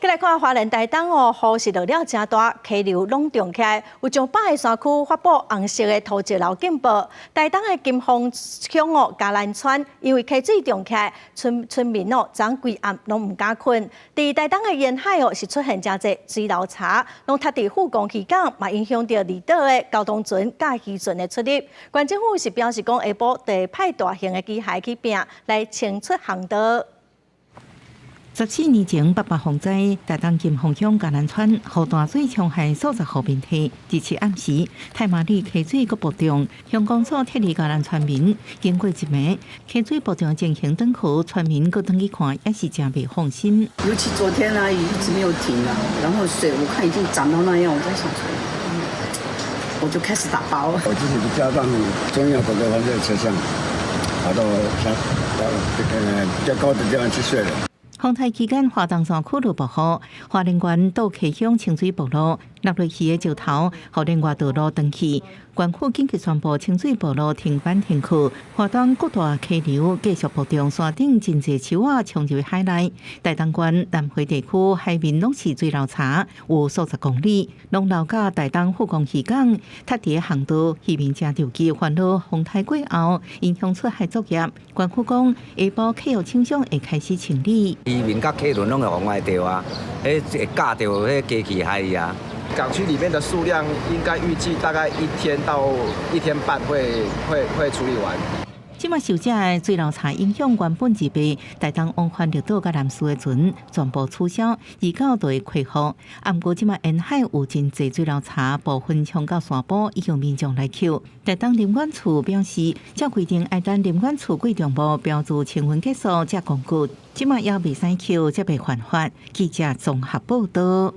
再来看花莲台东雨势落了真大，溪流拢涨起来，有上百个山区发布红色的土石流警报。台东的金峰乡嘉兰村因为溪水涨起来，村民昨规暗拢唔敢困。伫台东的沿海是出现真侪水流叉，拢塌伫富港渔港，嘛影响到离岛的交通船、甲渔船的出入。县政府是表示讲，下晡会派大型的机械去拼来清出航道。14年前800洪灾，台东金峰乡嘉兰村河大水冲害数十户面体。日前暗时，太麻里溪水阁暴涨，乡公所撤离嘉兰村民。经过一暝，溪水暴涨情形转好，村民阁登去看，也是真袂放心。尤其昨天雨一直没有停啊，然后水我看已经涨到那样，我在想说，我就开始打包。我自己加上中央各个方面车厢，跑到比较高的地方去睡了。风台期间，花东山区路不好，花莲县到溪乡清水步路落落去的石头，互连外道路断去。县府紧急宣布清水步路停班停课。花东各大溪流继续暴涨，山顶真侪树仔冲入海内。台东县南回地区海面拢是水流叉，有数十公里，拢流到台东富港渔港，塌伫航道，渔民正着急烦恼风台过后影响出海作业。县府讲，下晡客户清商会开始清理。渔民甲客轮拢会往外钓啊，会架到机器海啊。港区里面的数量应该预计大概1天到1天半会处理完。即马受这的水流差影响，原本预备台东往返绿岛甲南势的船全部取消，29就会恢复。不过即马沿海有真侪水流差，部分冲到山坡，已经民众来扣。台东林管处表示，照规定要等林管处贵重部标注清运结束才公告。即马也未使扣，才袂犯法。记者综合报道。